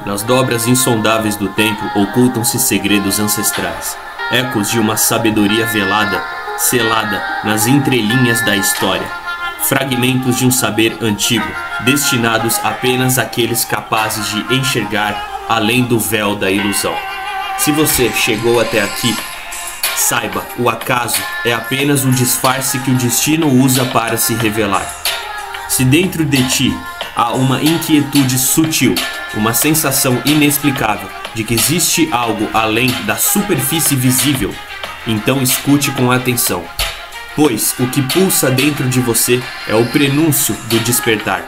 Nas dobras insondáveis do tempo ocultam-se segredos ancestrais, ecos de uma sabedoria velada, selada nas entrelinhas da história, fragmentos de um saber antigo, destinados apenas àqueles capazes de enxergar além do véu da ilusão. Se você chegou até aqui, saiba, o acaso é apenas um disfarce que o destino usa para se revelar. Se dentro de ti há uma inquietude sutil, uma sensação inexplicável de que existe algo além da superfície visível, então escute com atenção, pois o que pulsa dentro de você é o prenúncio do despertar.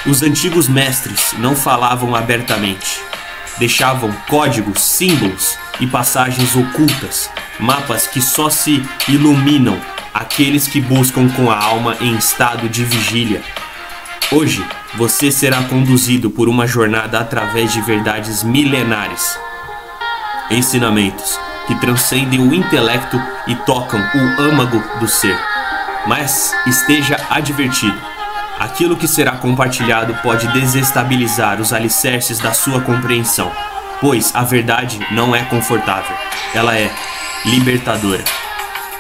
Os antigos mestres não falavam abertamente, deixavam códigos, símbolos e passagens ocultas, mapas que só se iluminam aqueles que buscam com a alma em estado de vigília. Hoje, você será conduzido por uma jornada através de verdades milenares, ensinamentos que transcendem o intelecto e tocam o âmago do ser. Mas esteja advertido, aquilo que será compartilhado pode desestabilizar os alicerces da sua compreensão, pois a verdade não é confortável, ela é libertadora.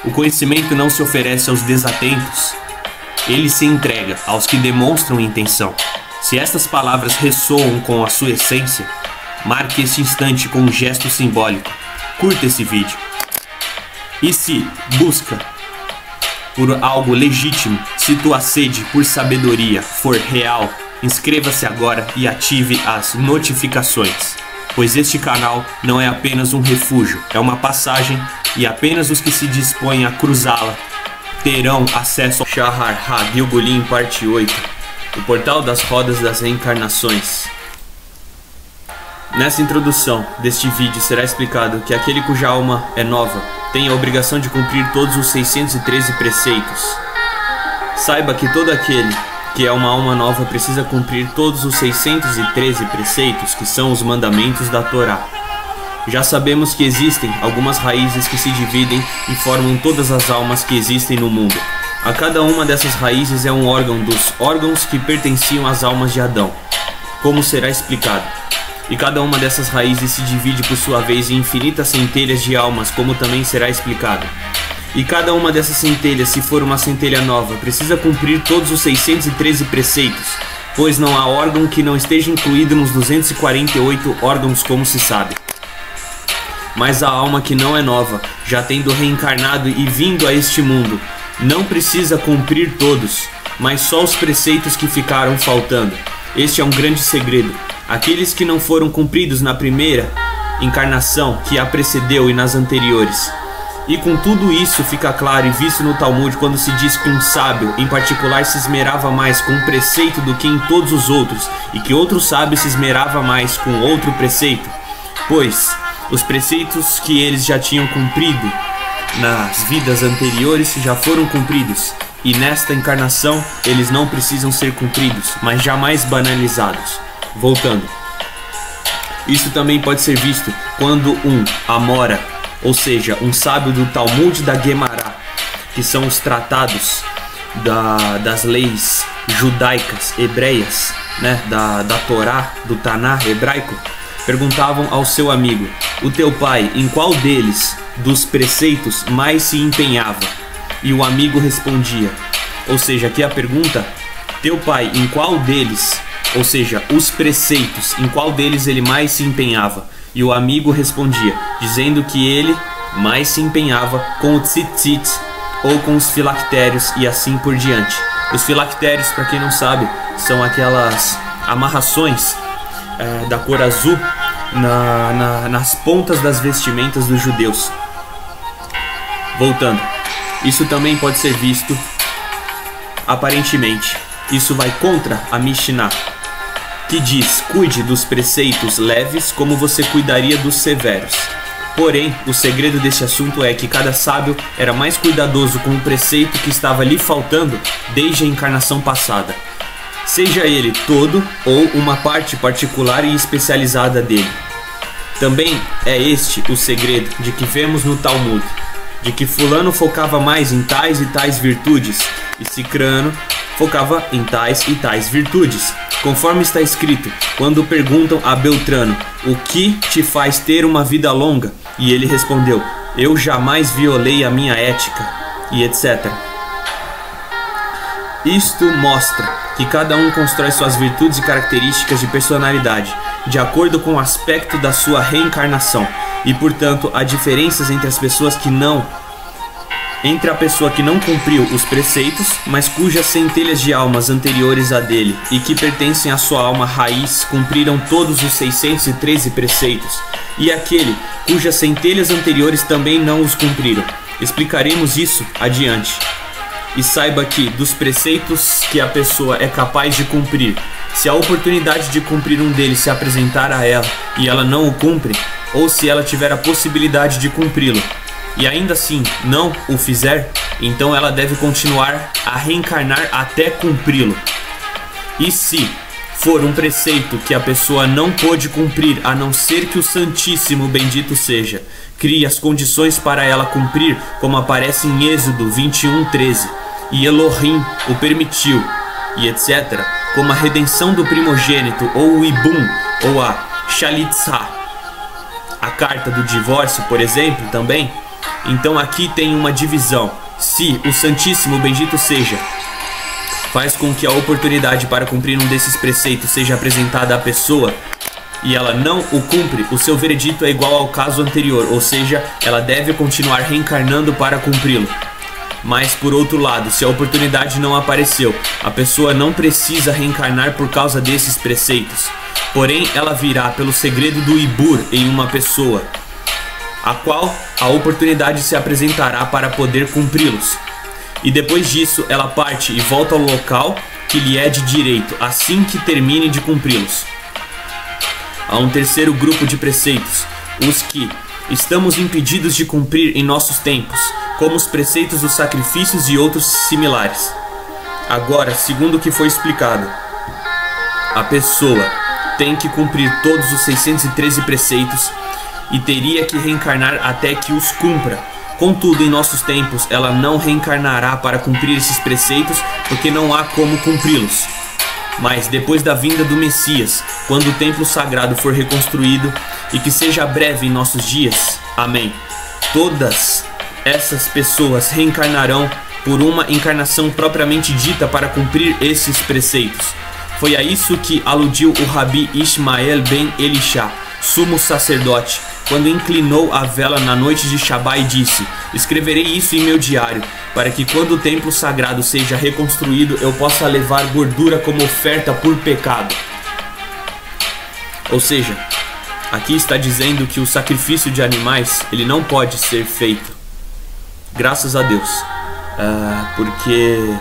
O conhecimento não se oferece aos desatentos, ele se entrega aos que demonstram intenção. Se estas palavras ressoam com a sua essência, marque este instante com um gesto simbólico. Curta esse vídeo. E se busca por algo legítimo, se tua sede por sabedoria for real, inscreva-se agora e ative as notificações, pois este canal não é apenas um refúgio, é uma passagem e apenas os que se dispõem a cruzá-la terão acesso ao Shahar Ha-Gilgulin parte 8, o portal das rodas das reencarnações. Nessa introdução deste vídeo será explicado que aquele cuja alma é nova tem a obrigação de cumprir todos os 613 preceitos. Saiba que todo aquele que é uma alma nova precisa cumprir todos os 613 preceitos, que são os mandamentos da Torá. Já sabemos que existem algumas raízes que se dividem e formam todas as almas que existem no mundo. A cada uma dessas raízes é um órgão dos órgãos que pertenciam às almas de Adão, como será explicado. E cada uma dessas raízes se divide por sua vez em infinitas centelhas de almas, como também será explicado. E cada uma dessas centelhas, se for uma centelha nova, precisa cumprir todos os 613 preceitos, pois não há órgão que não esteja incluído nos 248 órgãos, como se sabe. Mas a alma que não é nova, já tendo reencarnado e vindo a este mundo, não precisa cumprir todos, mas só os preceitos que ficaram faltando. Este é um grande segredo. Aqueles que não foram cumpridos na primeira encarnação que a precedeu e nas anteriores. E com tudo isso fica claro e visto no Talmud quando se diz que um sábio em particular se esmerava mais com um preceito do que em todos os outros, e que outro sábio se esmerava mais com outro preceito, pois os preceitos que eles já tinham cumprido nas vidas anteriores já foram cumpridos, e nesta encarnação eles não precisam ser cumpridos, mas jamais banalizados. Voltando, isso também pode ser visto quando um Amora, ou seja, um sábio do Talmud da Guemará, que são os tratados das leis judaicas, hebreias, da Torá, do Taná hebraico, perguntavam ao seu amigo: o teu pai, em qual deles dos preceitos mais se empenhava? E o amigo respondia, ou seja, aqui a pergunta, teu pai, em qual deles, ou seja, os preceitos, em qual deles ele mais se empenhava? E o amigo respondia, dizendo que ele mais se empenhava com o tzitzit, ou com os filactérios, e assim por diante. Os filactérios, para quem não sabe, são aquelas amarrações da cor azul nas pontas das vestimentas dos judeus. Voltando, isso também pode ser visto aparentemente. Isso vai contra a Mishnah, que diz: cuide dos preceitos leves como você cuidaria dos severos. Porém, o segredo desse assunto é que cada sábio era mais cuidadoso com o preceito que estava lhe faltando desde a encarnação passada, seja ele todo ou uma parte particular e especializada dele. Também é este o segredo de que vemos no Talmud, de que fulano focava mais em tais e tais virtudes, e cicrano focava em tais e tais virtudes. Conforme está escrito, quando perguntam a Beltrano, o que te faz ter uma vida longa? E ele respondeu, eu jamais violei a minha ética, e etc. Isto mostra que cada um constrói suas virtudes e características de personalidade, de acordo com o aspecto da sua reencarnação, e portanto há diferenças entre a pessoa que não cumpriu os preceitos, mas cujas centelhas de almas anteriores a dele e que pertencem à sua alma raiz cumpriram todos os 613 preceitos, e aquele cujas centelhas anteriores também não os cumpriram. Explicaremos isso adiante. E saiba que dos preceitos que a pessoa é capaz de cumprir, se a oportunidade de cumprir um deles se apresentar a ela e ela não o cumpre, ou se ela tiver a possibilidade de cumpri-lo e ainda assim não o fizer, então ela deve continuar a reencarnar até cumpri-lo. E se for um preceito que a pessoa não pôde cumprir, a não ser que o Santíssimo bendito seja crie as condições para ela cumprir, como aparece em Êxodo 21:13, e Elohim o permitiu, e etc., como a redenção do primogênito, ou o Ibum, ou a Shalitzah, a carta do divórcio, por exemplo, também. Então aqui tem uma divisão. Se o Santíssimo bendito seja faz com que a oportunidade para cumprir um desses preceitos seja apresentada à pessoa e ela não o cumpre, o seu veredito é igual ao caso anterior, ou seja, ela deve continuar reencarnando para cumpri-lo. Mas por outro lado, se a oportunidade não apareceu, a pessoa não precisa reencarnar por causa desses preceitos. Porém, ela virá pelo segredo do Ibur em uma pessoa, a qual a oportunidade se apresentará para poder cumpri-los. E depois disso, ela parte e volta ao local que lhe é de direito, assim que termine de cumpri-los. Há um terceiro grupo de preceitos, os que estamos impedidos de cumprir em nossos tempos, como os preceitos dos sacrifícios e outros similares. Agora, segundo o que foi explicado, a pessoa tem que cumprir todos os 613 preceitos e teria que reencarnar até que os cumpra. Contudo, em nossos tempos, ela não reencarnará para cumprir esses preceitos, porque não há como cumpri-los. Mas depois da vinda do Messias, quando o templo sagrado for reconstruído, e que seja breve em nossos dias, amém, todas essas pessoas reencarnarão por uma encarnação propriamente dita para cumprir esses preceitos. Foi a isso que aludiu o Rabi Ismael ben Elisha, sumo sacerdote, quando inclinou a vela na noite de Shabá e disse: escreverei isso em meu diário, para que quando o templo sagrado seja reconstruído, eu possa levar gordura como oferta por pecado. Ou seja, aqui está dizendo que o sacrifício de animais, ele não pode ser feito. Graças a Deus. Porque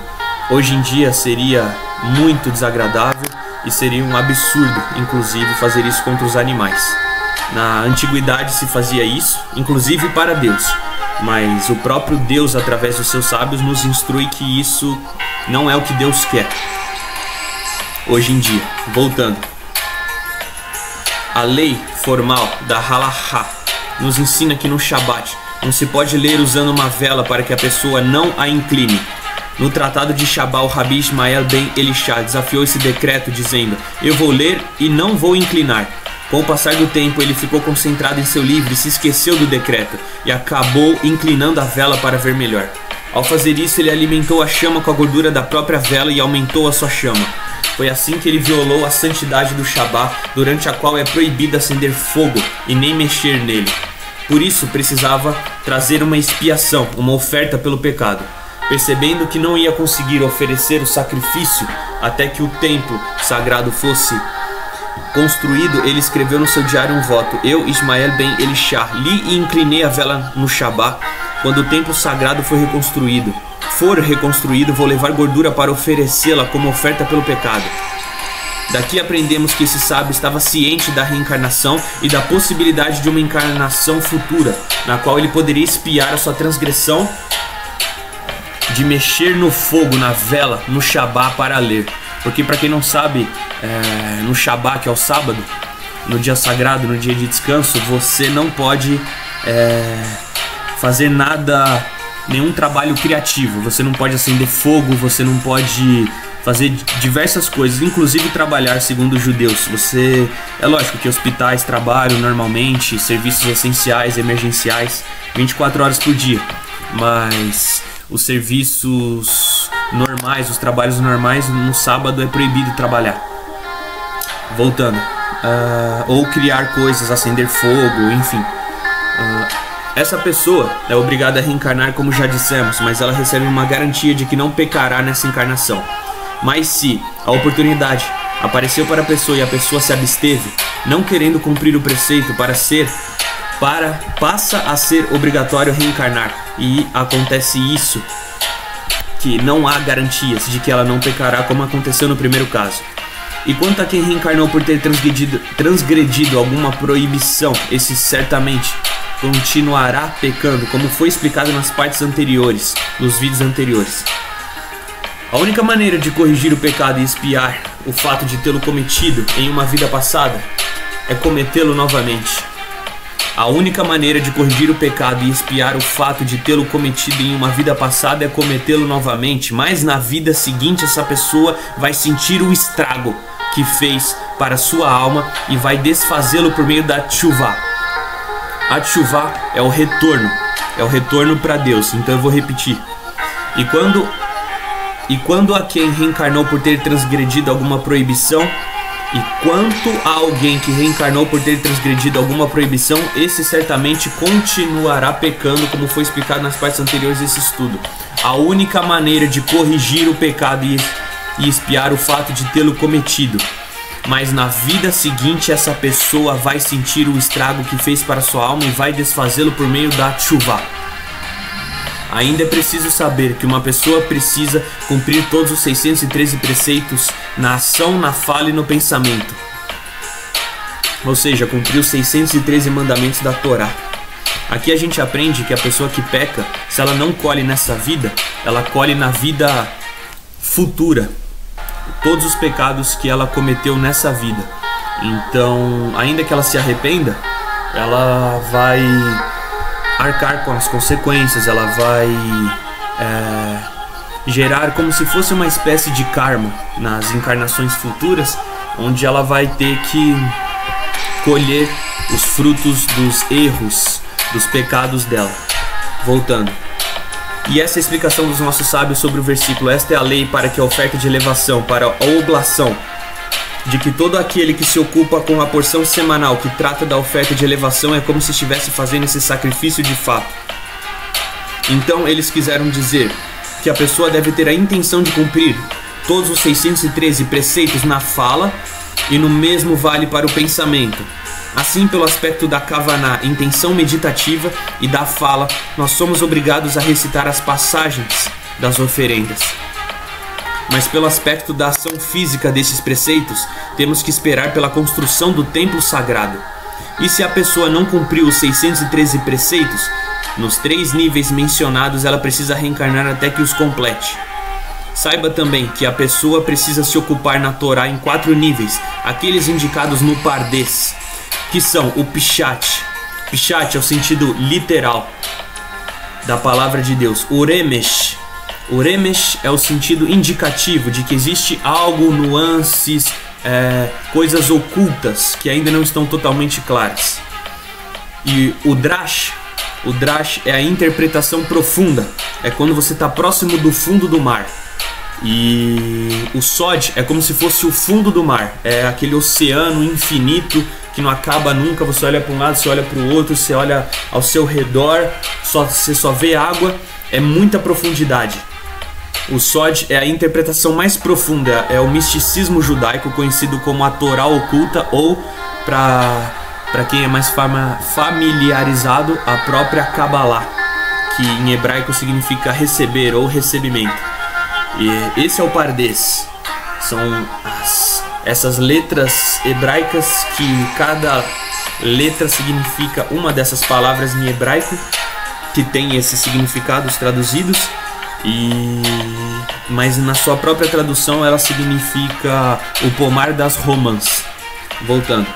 hoje em dia seria muito desagradável e seria um absurdo, inclusive, fazer isso contra os animais. Na antiguidade se fazia isso, inclusive para Deus, mas o próprio Deus, através dos seus sábios, nos instrui que isso não é o que Deus quer. Hoje em dia, voltando, a lei formal da Halahá nos ensina que no Shabat não se pode ler usando uma vela para que a pessoa não a incline. No tratado de Shabá, o Rabi Ismael ben Elisha desafiou esse decreto dizendo: eu vou ler e não vou inclinar. Com o passar do tempo, ele ficou concentrado em seu livro e se esqueceu do decreto, e acabou inclinando a vela para ver melhor. Ao fazer isso, ele alimentou a chama com a gordura da própria vela e aumentou a sua chama. Foi assim que ele violou a santidade do Shabá, durante a qual é proibido acender fogo e nem mexer nele. Por isso, precisava trazer uma expiação, uma oferta pelo pecado. Percebendo que não ia conseguir oferecer o sacrifício até que o templo sagrado fosse construído, ele escreveu no seu diário um voto: eu, Ismael ben Elisha, li e inclinei a vela no Shabá. Quando o templo sagrado for reconstruído, vou levar gordura para oferecê-la como oferta pelo pecado. Daqui aprendemos que esse sábio estava ciente da reencarnação e da possibilidade de uma encarnação futura, na qual ele poderia expiar a sua transgressão de mexer no fogo, na vela, no Shabá para ler. Porque, para quem não sabe, no Shabá, que é o sábado, no dia sagrado, no dia de descanso, você não pode fazer nada, nenhum trabalho criativo. Você não pode acender fogo, você não pode fazer diversas coisas, inclusive trabalhar segundo os judeus. É lógico que hospitais trabalham normalmente, serviços essenciais, emergenciais, 24 horas por dia, mas os serviços normais, os trabalhos normais, no sábado é proibido trabalhar. Voltando, ou criar coisas, acender fogo, enfim. Essa pessoa é obrigada a reencarnar, como já dissemos, mas ela recebe uma garantia de que não pecará nessa encarnação. Mas se a oportunidade apareceu para a pessoa e a pessoa se absteve, não querendo cumprir o preceito passa a ser obrigatório reencarnar. E acontece isso, que não há garantias de que ela não pecará, como aconteceu no primeiro caso. E quanto a quem reencarnou por ter transgredido alguma proibição, esse certamente continuará pecando, como foi explicado nas partes anteriores, nos vídeos anteriores. A única maneira de corrigir o pecado e expiar o fato de tê-lo cometido em uma vida passada é cometê-lo novamente. A única maneira de corrigir o pecado e expiar o fato de tê-lo cometido em uma vida passada é cometê-lo novamente, mas na vida seguinte essa pessoa vai sentir o estrago que fez para sua alma e vai desfazê-lo por meio da tchuvá. A tchuvá é o retorno para Deus. Então eu vou repetir. E quando a quem reencarnou por ter transgredido alguma proibição, e quanto a alguém que reencarnou por ter transgredido alguma proibição, esse certamente continuará pecando, como foi explicado nas partes anteriores desse estudo. A única maneira de corrigir o pecado e expiar o fato de tê-lo cometido, mas na vida seguinte essa pessoa vai sentir o estrago que fez para sua alma e vai desfazê-lo por meio da tchuvá. Ainda é preciso saber que uma pessoa precisa cumprir todos os 613 preceitos na ação, na fala e no pensamento. Ou seja, cumprir os 613 mandamentos da Torá. Aqui a gente aprende que a pessoa que peca, se ela não colhe nessa vida, ela colhe na vida futura todos os pecados que ela cometeu nessa vida. Então, ainda que ela se arrependa, ela vai arcar com as consequências, ela vai gerar como se fosse uma espécie de karma nas encarnações futuras, onde ela vai ter que colher os frutos dos erros, dos pecados dela. Voltando. E essa é a explicação dos nossos sábios sobre o versículo. Esta é a lei para que a oferta de elevação, para a oblação, de que todo aquele que se ocupa com a porção semanal que trata da oferta de elevação é como se estivesse fazendo esse sacrifício de fato. Então eles quiseram dizer que a pessoa deve ter a intenção de cumprir todos os 613 preceitos na fala, e no mesmo vale para o pensamento. Assim, pelo aspecto da kavaná, intenção meditativa, e da fala, nós somos obrigados a recitar as passagens das oferendas. Mas pelo aspecto da ação física desses preceitos, temos que esperar pela construção do templo sagrado. E se a pessoa não cumpriu os 613 preceitos, nos 3 níveis mencionados ela precisa reencarnar até que os complete. Saiba também que a pessoa precisa se ocupar na Torá em 4 níveis, aqueles indicados no Pardês, que são o Pishat. Pishat é o sentido literal da palavra de Deus. O Remesh. O Remesh é o sentido indicativo de que existe algo, nuances, coisas ocultas que ainda não estão totalmente claras. E o Drash é a interpretação profunda, é quando você está próximo do fundo do mar. E o Sod é como se fosse o fundo do mar, é aquele oceano infinito que não acaba nunca. Você olha para um lado, você olha para o outro, você olha ao seu redor, você só vê água, é muita profundidade. O Sod é a interpretação mais profunda, é o misticismo judaico conhecido como a Torá oculta, ou para quem é mais familiarizado, a própria Kabbalah, que em hebraico significa receber ou recebimento. E esse é o Pardês. São essas letras hebraicas, que cada letra significa uma dessas palavras em hebraico, que tem esses significados traduzidos, mas na sua própria tradução ela significa o pomar das romãs. Voltando.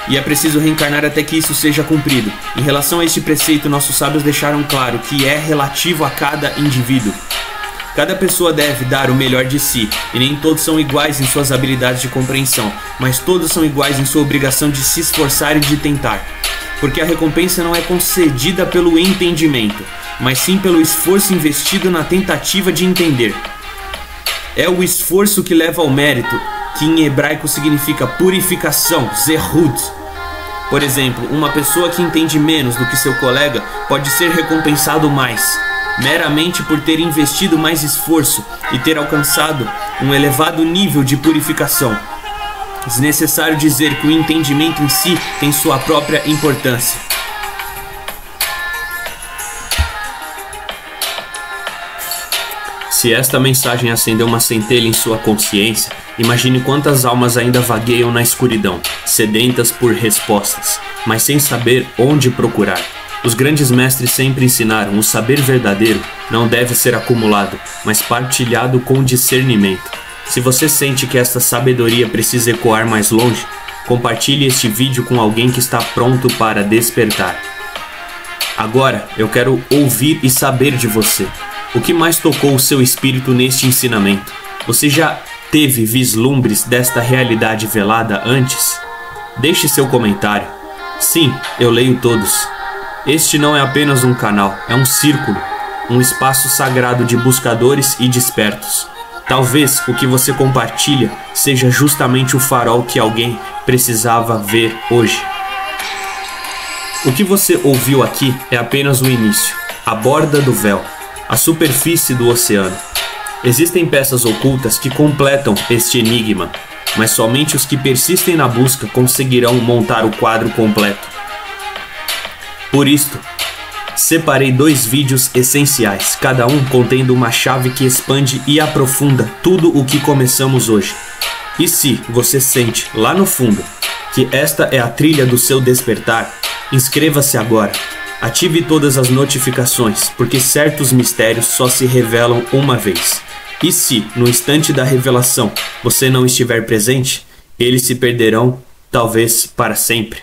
E é preciso reencarnar até que isso seja cumprido. Em relação a este preceito, nossos sábios deixaram claro que é relativo a cada indivíduo. Cada pessoa deve dar o melhor de si, e nem todos são iguais em suas habilidades de compreensão, mas todos são iguais em sua obrigação de se esforçar e de tentar. Porque a recompensa não é concedida pelo entendimento, mas sim pelo esforço investido na tentativa de entender. É o esforço que leva ao mérito, que em hebraico significa purificação, zehut. Por exemplo, uma pessoa que entende menos do que seu colega pode ser recompensado mais, meramente por ter investido mais esforço e ter alcançado um elevado nível de purificação. Desnecessário dizer que o entendimento em si tem sua própria importância. Se esta mensagem acendeu uma centelha em sua consciência, imagine quantas almas ainda vagueiam na escuridão, sedentas por respostas, mas sem saber onde procurar. Os grandes mestres sempre ensinaram: o saber verdadeiro não deve ser acumulado, mas partilhado com discernimento. Se você sente que esta sabedoria precisa ecoar mais longe, compartilhe este vídeo com alguém que está pronto para despertar. Agora eu quero ouvir e saber de você. O que mais tocou o seu espírito neste ensinamento? Você já teve vislumbres desta realidade velada antes? Deixe seu comentário. Sim, eu leio todos. Este não é apenas um canal, é um círculo, um espaço sagrado de buscadores e despertos. Talvez o que você compartilha seja justamente o farol que alguém precisava ver hoje. O que você ouviu aqui é apenas o início, a borda do véu, a superfície do oceano. Existem peças ocultas que completam este enigma, mas somente os que persistem na busca conseguirão montar o quadro completo. Por isto, separei 2 vídeos essenciais, cada um contendo uma chave que expande e aprofunda tudo o que começamos hoje. E se você sente lá no fundo que esta é a trilha do seu despertar, inscreva-se agora. Ative todas as notificações, porque certos mistérios só se revelam uma vez. E se, no instante da revelação, você não estiver presente, eles se perderão, talvez para sempre.